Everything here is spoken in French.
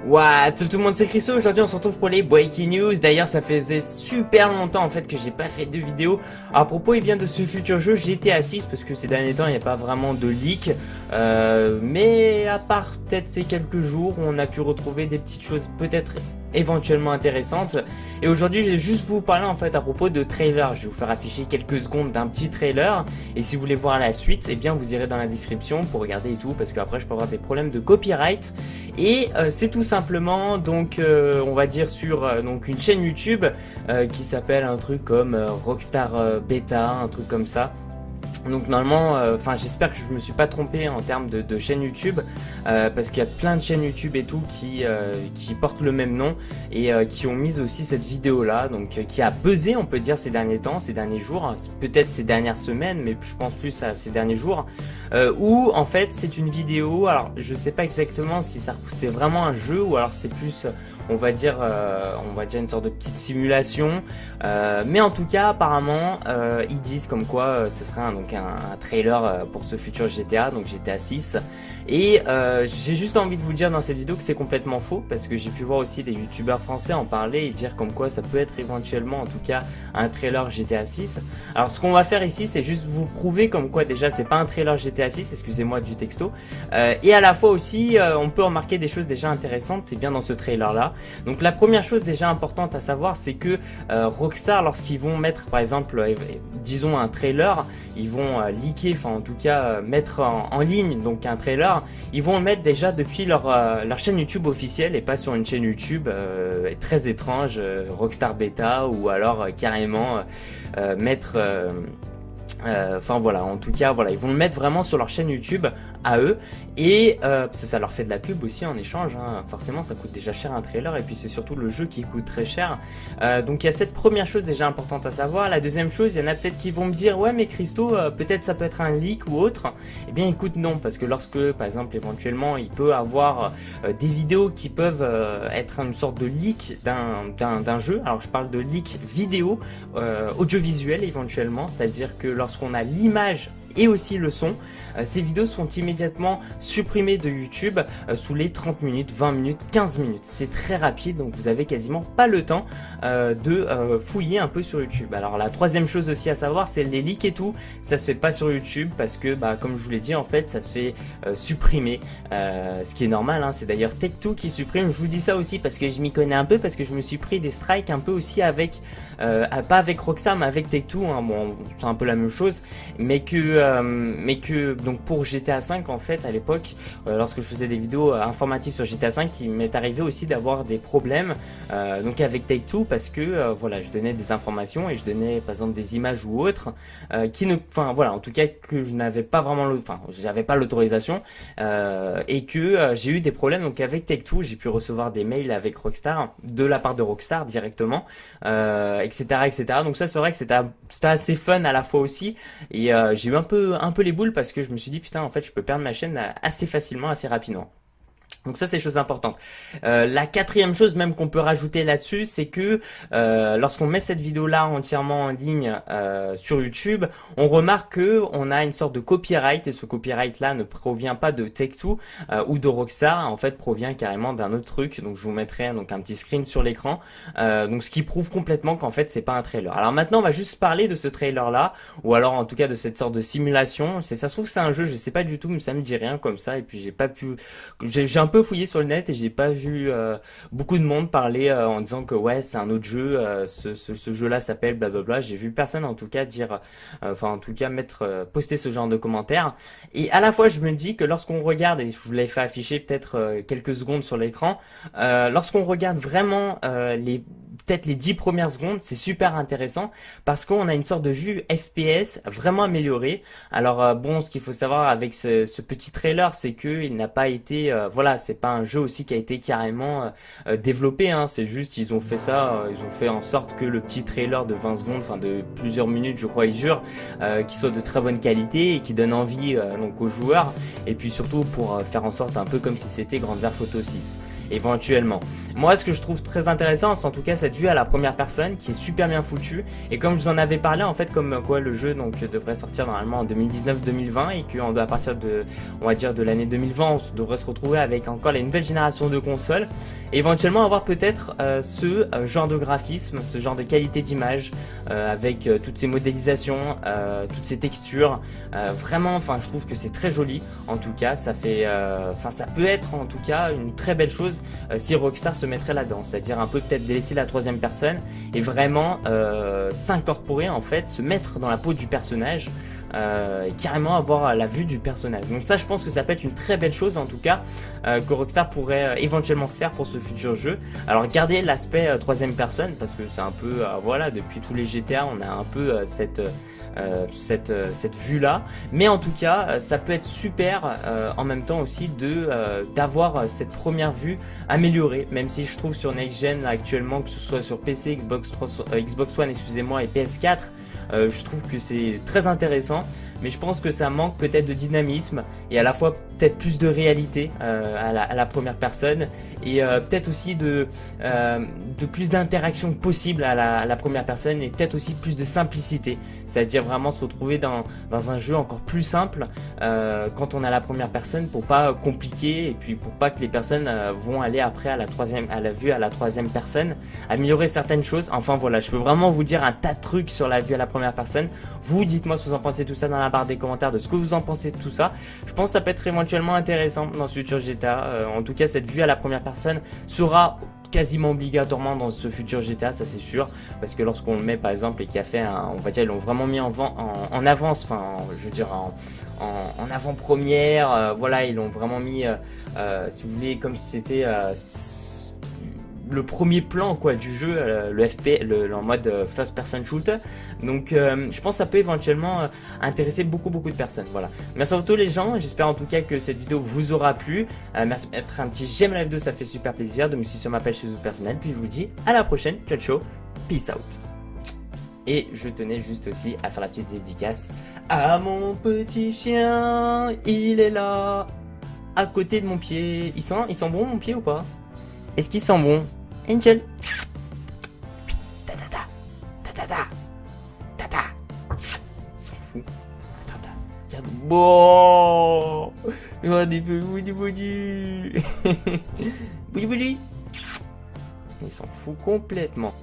What's up tout le monde, c'est Christo. Aujourd'hui on se retrouve pour les Breaking News. D'ailleurs ça faisait super longtemps en fait que j'ai pas fait de vidéo à propos de ce futur jeu GTA 6, parce que ces derniers temps il n'y a pas vraiment de leak, mais à part peut-être ces quelques jours où on a pu retrouver des petites choses peut-être éventuellement intéressantes. Et aujourd'hui je vais juste vous parler en fait à propos de trailer. Je vais vous faire afficher quelques secondes d'un petit trailer, et si vous voulez voir la suite, eh bien vous irez dans la description pour regarder et tout, parce qu'après je peux avoir des problèmes de copyright. Et c'est tout simplement donc on va dire sur donc une chaîne YouTube qui s'appelle un truc comme Rockstar Beta, un truc comme ça. Donc normalement, enfin j'espère que je me suis pas trompé en termes de chaîne YouTube, parce qu'il y a plein de chaînes YouTube et tout qui portent le même nom et qui ont mis aussi cette vidéo là, donc qui a buzzé on peut dire ces derniers temps, ces derniers jours, hein, peut-être ces dernières semaines, mais je pense plus à ces derniers jours, où en fait c'est une vidéo. Alors je sais pas exactement si c'est vraiment un jeu ou alors c'est plus on va dire une sorte de petite simulation, mais en tout cas apparemment ils disent comme quoi ce serait un trailer pour ce futur GTA, donc GTA 6. Et j'ai juste envie de vous dire dans cette vidéo que c'est complètement faux, parce que j'ai pu voir aussi des youtubeurs français en parler et dire comme quoi ça peut être éventuellement en tout cas un trailer GTA 6. Alors ce qu'on va faire ici c'est juste vous prouver comme quoi déjà c'est pas un trailer GTA 6, excusez-moi du texto, et à la fois aussi on peut remarquer des choses déjà intéressantes et bien dans ce trailer là. Donc la première chose déjà importante à savoir, c'est que Rockstar, lorsqu'ils vont mettre par exemple disons un trailer, ils vont leaker, enfin en tout cas mettre en ligne donc un trailer, ils vont le mettre déjà depuis leur chaîne YouTube officielle et pas sur une chaîne YouTube très étrange, Rockstar Beta, ou alors carrément mettre enfin voilà, en tout cas voilà, ils vont le mettre vraiment sur leur chaîne YouTube à eux, et parce que ça leur fait de la pub aussi en échange, hein. Forcément ça coûte déjà cher un trailer, et puis c'est surtout le jeu qui coûte très cher, donc il y a cette première chose déjà importante à savoir. La deuxième chose, il y en a peut-être qui vont me dire ouais mais Christo, peut-être ça peut être un leak ou autre. Eh bien écoute, non, parce que lorsque par exemple éventuellement il peut avoir des vidéos qui peuvent être une sorte de leak d'un jeu, alors je parle de leak vidéo, audiovisuel éventuellement, c'est à dire que lorsqu'on a l'image et aussi le son, ces vidéos sont immédiatement supprimées de YouTube sous les 30 minutes, 20 minutes, 15 minutes. C'est très rapide, donc vous avez quasiment pas le temps de fouiller un peu sur YouTube. Alors la troisième chose aussi à savoir, c'est les leaks et tout, ça se fait pas sur YouTube, parce que comme je vous l'ai dit en fait ça se fait supprimer, ce qui est normal, hein. C'est d'ailleurs Take-Two qui supprime. Je vous dis ça aussi parce que je m'y connais un peu, parce que je me suis pris des strikes un peu aussi avec pas avec Rockstar mais avec Take-Two, hein. Bon c'est un peu la même chose, mais que donc pour GTA 5 en fait à l'époque, lorsque je faisais des vidéos informatives sur GTA 5, il m'est arrivé aussi d'avoir des problèmes donc avec Take-Two, parce que voilà, je donnais des informations et je donnais par exemple des images ou autres qui ne, enfin voilà, en tout cas que je n'avais pas vraiment j'avais pas l'autorisation, et que j'ai eu des problèmes donc avec Take-Two. J'ai pu recevoir des mails avec Rockstar, de la part de Rockstar directement, etc etc. Donc ça c'est vrai que c'était assez fun à la fois aussi, et j'ai eu un peu les boules, parce que je me suis dit putain en fait je peux perdre ma chaîne assez facilement, assez rapidement. Donc ça c'est chose importante. La quatrième chose même qu'on peut rajouter là-dessus, c'est que lorsqu'on met cette vidéo là entièrement en ligne sur YouTube, on remarque que on a une sorte de copyright, et ce copyright là ne provient pas de Take-Two ou de Rockstar, en fait provient carrément d'un autre truc. Donc je vous mettrai donc un petit screen sur l'écran, donc ce qui prouve complètement qu'en fait c'est pas un trailer. Alors maintenant on va juste parler de ce trailer là, ou alors en tout cas de cette sorte de simulation. Ça se trouve c'est un jeu, je sais pas du tout, mais ça me dit rien comme ça, et puis j'ai un peu fouillé sur le net et j'ai pas vu beaucoup de monde parler en disant que ouais c'est un autre jeu, ce jeu là s'appelle blablabla. J'ai vu personne en tout cas dire, enfin en tout cas poster ce genre de commentaires. Et à la fois je me dis que lorsqu'on regarde, et je vous l'ai fait afficher peut-être quelques secondes sur l'écran, lorsqu'on regarde vraiment peut-être les 10 premières secondes, c'est super intéressant, parce qu'on a une sorte de vue FPS vraiment améliorée. Alors bon, ce qu'il faut savoir avec ce petit trailer, c'est que il n'a pas été, voilà, c'est pas un jeu aussi qui a été carrément développé, hein. C'est juste ils ont fait ça, ils ont fait en sorte que le petit trailer de 20 secondes, enfin de plusieurs minutes je crois, il jure, qui soit de très bonne qualité et qui donne envie donc aux joueurs, et puis surtout pour faire en sorte un peu comme si c'était Grand Theft Auto 6. éventuellement. Moi, ce que je trouve très intéressant, c'est en tout cas cette vue à la première personne qui est super bien foutue. Et comme je vous en avais parlé, en fait, comme quoi le jeu donc devrait sortir normalement en 2019-2020 et qu'à partir de, on va dire, de l'année 2020, on devrait se retrouver avec encore les nouvelles générations de consoles. Et éventuellement avoir peut-être ce genre de graphisme, ce genre de qualité d'image avec toutes ces modélisations, toutes ces textures. Vraiment, enfin, je trouve que c'est très joli. En tout cas, ça fait, enfin, ça peut être en tout cas une très belle chose si Rockstar se mettrait là-dedans, c'est-à-dire un peu peut-être délaisser la troisième personne et vraiment s'incorporer en fait, se mettre dans la peau du personnage. Et carrément avoir la vue du personnage. Donc ça, je pense que ça peut être une très belle chose en tout cas que Rockstar pourrait éventuellement faire pour ce futur jeu. Alors garder l'aspect troisième personne parce que c'est un peu voilà, depuis tous les GTA on a un peu cette vue là, mais en tout cas ça peut être super en même temps aussi d'avoir cette première vue améliorée, même si je trouve sur Next Gen actuellement, que ce soit sur PC, Xbox One excusez-moi, et PS4, je trouve que c'est très intéressant, mais je pense que ça manque peut-être de dynamisme et à la fois peut-être plus de réalité à la première personne et peut-être aussi de plus d'interaction possible à la première personne et peut-être aussi plus de simplicité, c'est-à-dire vraiment se retrouver dans un jeu encore plus simple quand on a la première personne pour pas compliquer et puis pour pas que les personnes vont aller après à la vue à la troisième personne, améliorer certaines choses. Enfin voilà, je peux vraiment vous dire un tas de trucs sur la vue à la première personne. Vous dites-moi ce que vous en pensez tout ça dans la barre des commentaires, de ce que vous en pensez de tout ça. Je pense que ça peut être éventuellement intéressant dans ce futur GTA. En tout cas, cette vue à la première personne sera quasiment obligatoirement dans ce futur GTA, ça c'est sûr, parce que lorsqu'on le met par exemple et qu'il a fait on va dire, ils l'ont vraiment mis en avance, enfin je veux dire en avant-première, voilà, ils l'ont vraiment mis si vous voulez comme si c'était le premier plan quoi du jeu, le FP, en mode first person shooter. Donc je pense que ça peut éventuellement intéresser beaucoup de personnes. Voilà. Merci à tous les gens, j'espère en tout cas que cette vidéo vous aura plu. Merci de mettre un petit j'aime la vidéo, ça fait super plaisir. De me suivre sur ma page Facebook personnelle. Puis je vous dis à la prochaine, ciao ciao, peace out. Et je tenais juste aussi à faire la petite dédicace à mon petit chien. Il est là, à côté de mon pied. Il sent bon mon pied ou pas? Est-ce qu'il sent bon? Angel. Ta-ta-ta. Ta-ta-ta. Ta-ta. Il s'en fout. Ta-ta. Regarde. Bon. Regarde, il fait boudi boudi. Boudi boudi. Il s'en fout complètement.